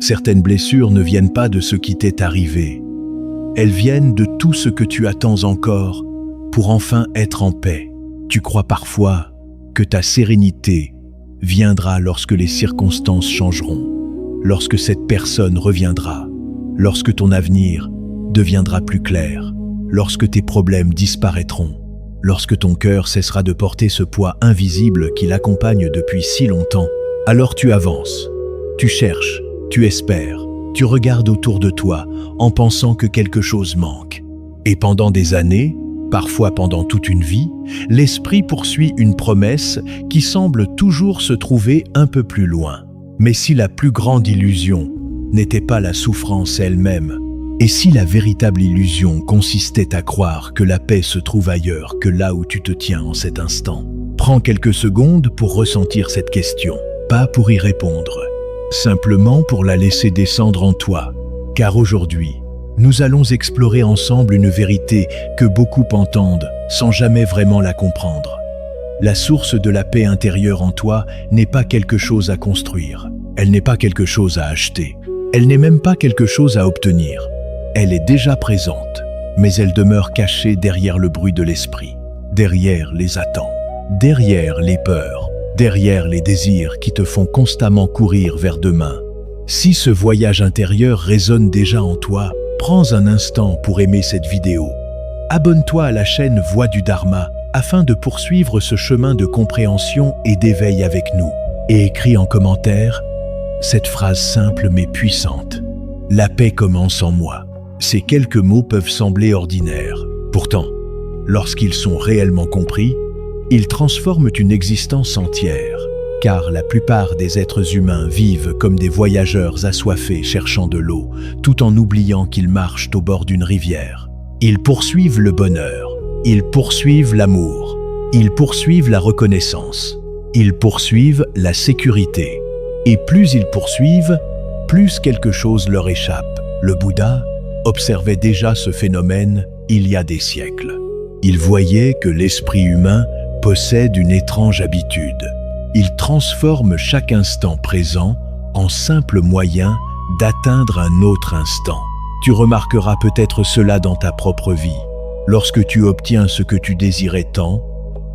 Certaines blessures ne viennent pas de ce qui t'est arrivé. Elles viennent de tout ce que tu attends encore pour enfin être en paix. Tu crois parfois que ta sérénité viendra lorsque les circonstances changeront, lorsque cette personne reviendra, lorsque ton avenir deviendra plus clair, lorsque tes problèmes disparaîtront, lorsque ton cœur cessera de porter ce poids invisible qui l'accompagne depuis si longtemps. Alors tu avances, tu cherches, tu espères, tu regardes autour de toi en pensant que quelque chose manque. Et pendant des années, parfois pendant toute une vie, l'esprit poursuit une promesse qui semble toujours se trouver un peu plus loin. Mais si la plus grande illusion n'était pas la souffrance elle-même, et si la véritable illusion consistait à croire que la paix se trouve ailleurs que là où tu te tiens en cet instant? Prends quelques secondes pour ressentir cette question, pas pour y répondre, simplement pour la laisser descendre en toi. Car aujourd'hui, nous allons explorer ensemble une vérité que beaucoup entendent sans jamais vraiment la comprendre. La source de la paix intérieure en toi n'est pas quelque chose à construire, elle n'est pas quelque chose à acheter, elle n'est même pas quelque chose à obtenir. Elle est déjà présente, mais elle demeure cachée derrière le bruit de l'esprit, derrière les attentes, derrière les peurs, derrière les désirs qui te font constamment courir vers demain. Si ce voyage intérieur résonne déjà en toi, prends un instant pour aimer cette vidéo. Abonne-toi à la chaîne Voix du Dharma afin de poursuivre ce chemin de compréhension et d'éveil avec nous. Et écris en commentaire cette phrase simple mais puissante. La paix commence en moi. Ces quelques mots peuvent sembler ordinaires. Pourtant, lorsqu'ils sont réellement compris, ils transforment une existence entière. Car la plupart des êtres humains vivent comme des voyageurs assoiffés cherchant de l'eau, tout en oubliant qu'ils marchent au bord d'une rivière. Ils poursuivent le bonheur, ils poursuivent l'amour, ils poursuivent la reconnaissance, ils poursuivent la sécurité. Et plus ils poursuivent, plus quelque chose leur échappe. Le Bouddha observait déjà ce phénomène il y a des siècles. Il voyait que l'esprit humain possède une étrange habitude. Il transforme chaque instant présent en simple moyen d'atteindre un autre instant. Tu remarqueras peut-être cela dans ta propre vie. Lorsque tu obtiens ce que tu désirais tant,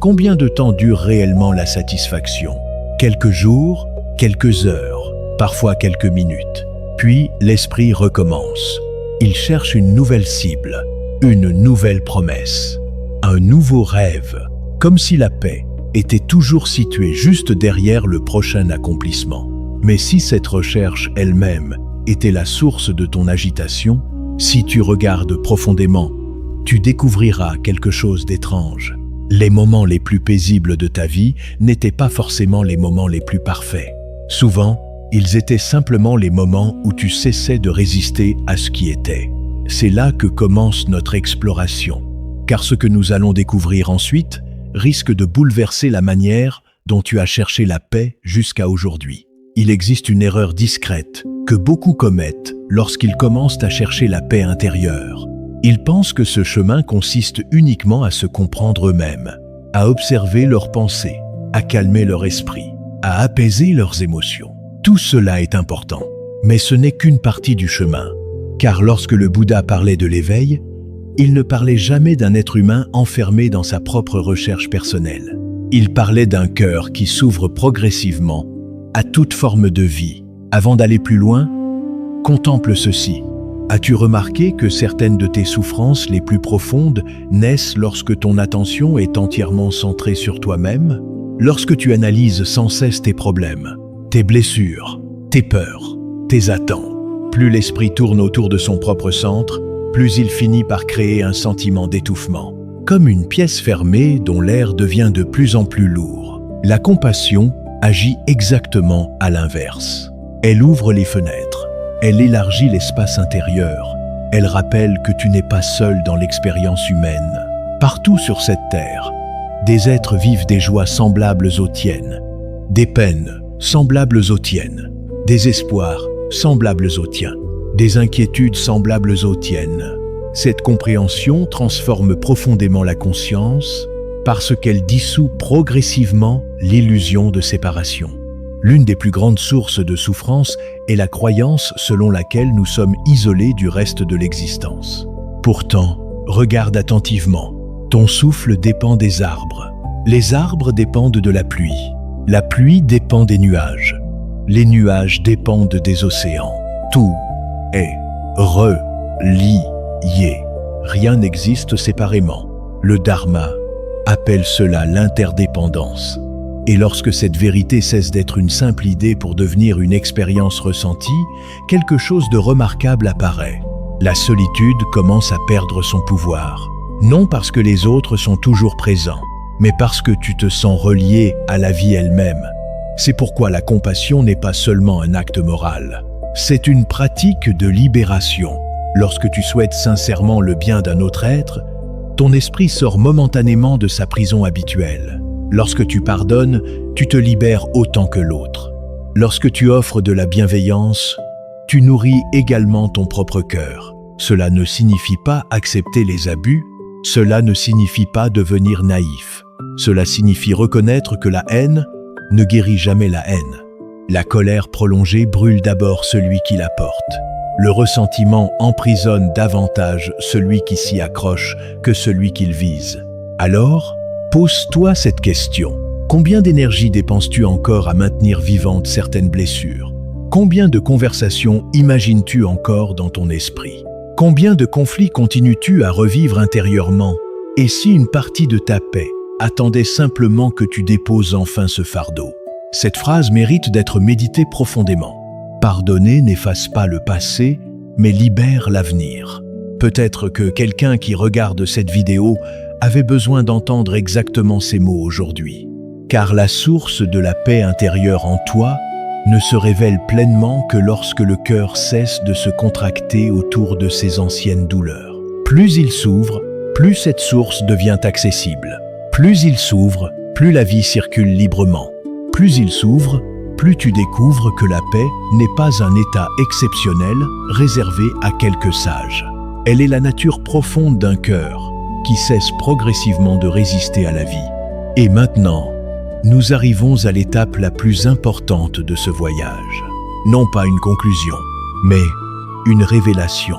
combien de temps dure réellement la satisfaction? Quelques jours, quelques heures, parfois quelques minutes. Puis l'esprit recommence. Il cherche une nouvelle cible, une nouvelle promesse, un nouveau rêve, comme si la paix était toujours située juste derrière le prochain accomplissement. Mais si cette recherche elle-même était la source de ton agitation, si tu regardes profondément, tu découvriras quelque chose d'étrange. Les moments les plus paisibles de ta vie n'étaient pas forcément les moments les plus parfaits. Souvent, ils étaient simplement les moments où tu cessais de résister à ce qui était. C'est là que commence notre exploration, car ce que nous allons découvrir ensuite risque de bouleverser la manière dont tu as cherché la paix jusqu'à aujourd'hui. Il existe une erreur discrète que beaucoup commettent lorsqu'ils commencent à chercher la paix intérieure. Ils pensent que ce chemin consiste uniquement à se comprendre eux-mêmes, à observer leurs pensées, à calmer leur esprit, à apaiser leurs émotions. Tout cela est important, mais ce n'est qu'une partie du chemin. Car lorsque le Bouddha parlait de l'éveil, il ne parlait jamais d'un être humain enfermé dans sa propre recherche personnelle. Il parlait d'un cœur qui s'ouvre progressivement à toute forme de vie. Avant d'aller plus loin, contemple ceci. As-tu remarqué que certaines de tes souffrances les plus profondes naissent lorsque ton attention est entièrement centrée sur toi-même? Lorsque tu analyses sans cesse tes problèmes, tes blessures, tes peurs, tes attentes, plus l'esprit tourne autour de son propre centre, plus il finit par créer un sentiment d'étouffement, comme une pièce fermée dont l'air devient de plus en plus lourd. La compassion agit exactement à l'inverse. Elle ouvre les fenêtres, elle élargit l'espace intérieur, elle rappelle que tu n'es pas seul dans l'expérience humaine. Partout sur cette terre, des êtres vivent des joies semblables aux tiennes, des peines semblables aux tiennes, des espoirs semblables aux tiens, des inquiétudes semblables aux tiennes. Cette compréhension transforme profondément la conscience parce qu'elle dissout progressivement l'illusion de séparation. L'une des plus grandes sources de souffrance est la croyance selon laquelle nous sommes isolés du reste de l'existence. Pourtant, regarde attentivement. Ton souffle dépend des arbres. Les arbres dépendent de la pluie. La pluie dépend des nuages. Les nuages dépendent des océans. Tout est relié. Rien n'existe séparément. Le Dharma appelle cela l'interdépendance. Et lorsque cette vérité cesse d'être une simple idée pour devenir une expérience ressentie, quelque chose de remarquable apparaît. La solitude commence à perdre son pouvoir. Non parce que les autres sont toujours présents, mais parce que tu te sens relié à la vie elle-même. C'est pourquoi la compassion n'est pas seulement un acte moral. C'est une pratique de libération. Lorsque tu souhaites sincèrement le bien d'un autre être, ton esprit sort momentanément de sa prison habituelle. Lorsque tu pardonnes, tu te libères autant que l'autre. Lorsque tu offres de la bienveillance, tu nourris également ton propre cœur. Cela ne signifie pas accepter les abus, cela ne signifie pas devenir naïf. Cela signifie reconnaître que la haine ne guérit jamais la haine. La colère prolongée brûle d'abord celui qui la porte. Le ressentiment emprisonne davantage celui qui s'y accroche que celui qu'il vise. Alors, pose-toi cette question. Combien d'énergie dépenses-tu encore à maintenir vivantes certaines blessures? Combien de conversations imagines-tu encore dans ton esprit? Combien de conflits continues-tu à revivre intérieurement? Et si une partie de ta paix attendait simplement que tu déposes enfin ce fardeau? Cette phrase mérite d'être méditée profondément. Pardonner n'efface pas le passé, mais libère l'avenir. Peut-être que quelqu'un qui regarde cette vidéo avait besoin d'entendre exactement ces mots aujourd'hui. Car la source de la paix intérieure en toi ne se révèle pleinement que lorsque le cœur cesse de se contracter autour de ses anciennes douleurs. Plus il s'ouvre, plus cette source devient accessible. Plus il s'ouvre, plus la vie circule librement. Plus il s'ouvre, plus tu découvres que la paix n'est pas un état exceptionnel réservé à quelques sages. Elle est la nature profonde d'un cœur qui cesse progressivement de résister à la vie. Et maintenant, nous arrivons à l'étape la plus importante de ce voyage. Non pas une conclusion, mais une révélation.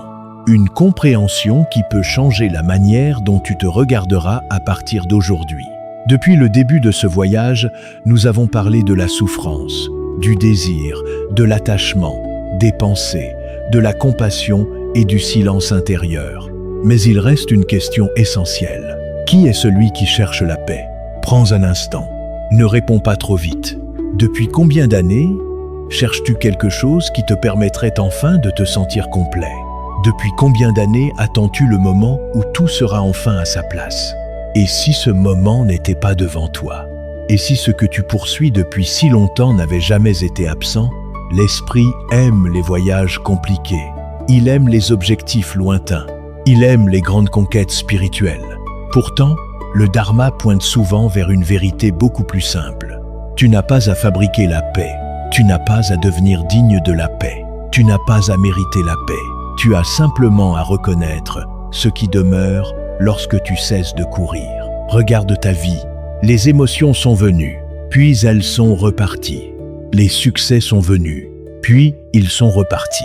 Une compréhension qui peut changer la manière dont tu te regarderas à partir d'aujourd'hui. Depuis le début de ce voyage, nous avons parlé de la souffrance, du désir, de l'attachement, des pensées, de la compassion et du silence intérieur. Mais il reste une question essentielle. Qui est celui qui cherche la paix? Prends un instant. Ne réponds pas trop vite. Depuis combien d'années cherches-tu quelque chose qui te permettrait enfin de te sentir complet? Depuis combien d'années attends-tu le moment où tout sera enfin à sa place? Et si ce moment n'était pas devant toi? Et si ce que tu poursuis depuis si longtemps n'avait jamais été absent? L'esprit aime les voyages compliqués. Il aime les objectifs lointains. Il aime les grandes conquêtes spirituelles. Pourtant, le Dharma pointe souvent vers une vérité beaucoup plus simple. Tu n'as pas à fabriquer la paix. Tu n'as pas à devenir digne de la paix. Tu n'as pas à mériter la paix. Tu as simplement à reconnaître ce qui demeure lorsque tu cesses de courir. Regarde ta vie. Les émotions sont venues, puis elles sont reparties. Les succès sont venus, puis ils sont repartis.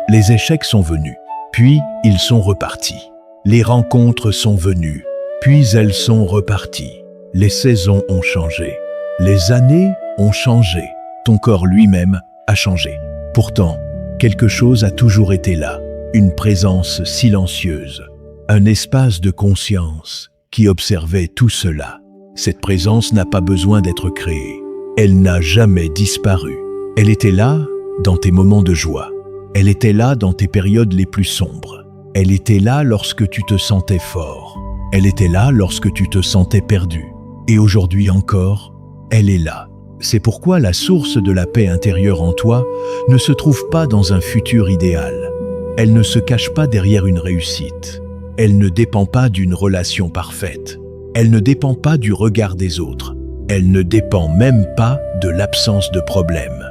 Les échecs sont venus, puis ils sont repartis. Les rencontres sont venues, puis elles sont reparties. Les saisons ont changé. Les années ont changé. Ton corps lui-même a changé. Pourtant, quelque chose a toujours été là. Une présence silencieuse. Un espace de conscience qui observait tout cela. Cette présence n'a pas besoin d'être créée. Elle n'a jamais disparu. Elle était là dans tes moments de joie. Elle était là dans tes périodes les plus sombres. Elle était là lorsque tu te sentais fort. Elle était là lorsque tu te sentais perdu. Et aujourd'hui encore, elle est là. C'est pourquoi la source de la paix intérieure en toi ne se trouve pas dans un futur idéal. Elle ne se cache pas derrière une réussite. Elle ne dépend pas d'une relation parfaite. Elle ne dépend pas du regard des autres. Elle ne dépend même pas de l'absence de problème.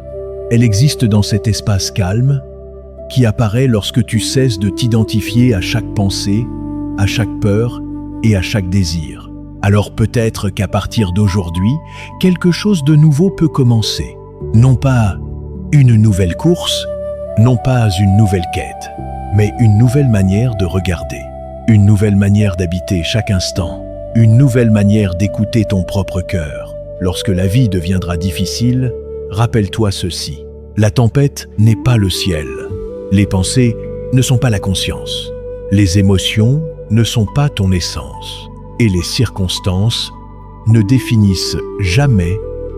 Elle existe dans cet espace calme qui apparaît lorsque tu cesses de t'identifier à chaque pensée, à chaque peur et à chaque désir. Alors peut-être qu'à partir d'aujourd'hui, quelque chose de nouveau peut commencer. Non pas une nouvelle course, non pas une nouvelle quête, mais une nouvelle manière de regarder, une nouvelle manière d'habiter chaque instant, une nouvelle manière d'écouter ton propre cœur. Lorsque la vie deviendra difficile, rappelle-toi ceci. La tempête n'est pas le ciel. Les pensées ne sont pas la conscience. Les émotions ne sont pas ton essence. Et les circonstances ne définissent jamais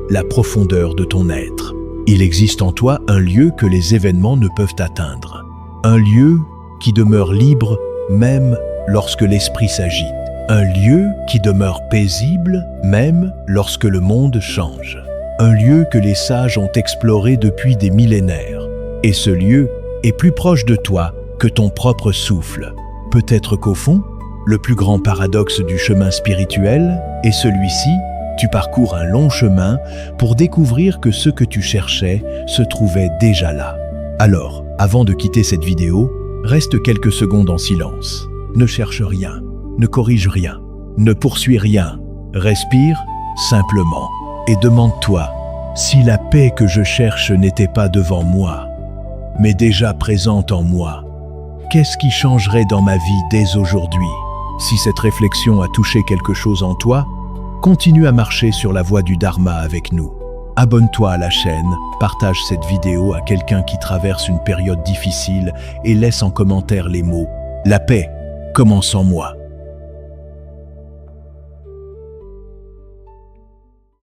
la profondeur de ton être. Il existe en toi un lieu que les événements ne peuvent atteindre. Un lieu qui demeure libre même lorsque l'esprit s'agite. Un lieu qui demeure paisible même lorsque le monde change. Un lieu que les sages ont exploré depuis des millénaires. Et ce lieu est plus proche de toi que ton propre souffle. Peut-être qu'au fond, le plus grand paradoxe du chemin spirituel est celui-ci: tu parcours un long chemin pour découvrir que ce que tu cherchais se trouvait déjà là. Alors, avant de quitter cette vidéo, reste quelques secondes en silence. Ne cherche rien, ne corrige rien, ne poursuis rien. Respire simplement et demande-toi si la paix que je cherche n'était pas devant moi, mais déjà présente en moi. Qu'est-ce qui changerait dans ma vie dès aujourd'hui? Si cette réflexion a touché quelque chose en toi, continue à marcher sur la voie du Dharma avec nous. Abonne-toi à la chaîne, partage cette vidéo à quelqu'un qui traverse une période difficile et laisse en commentaire les mots « La paix commence en moi ».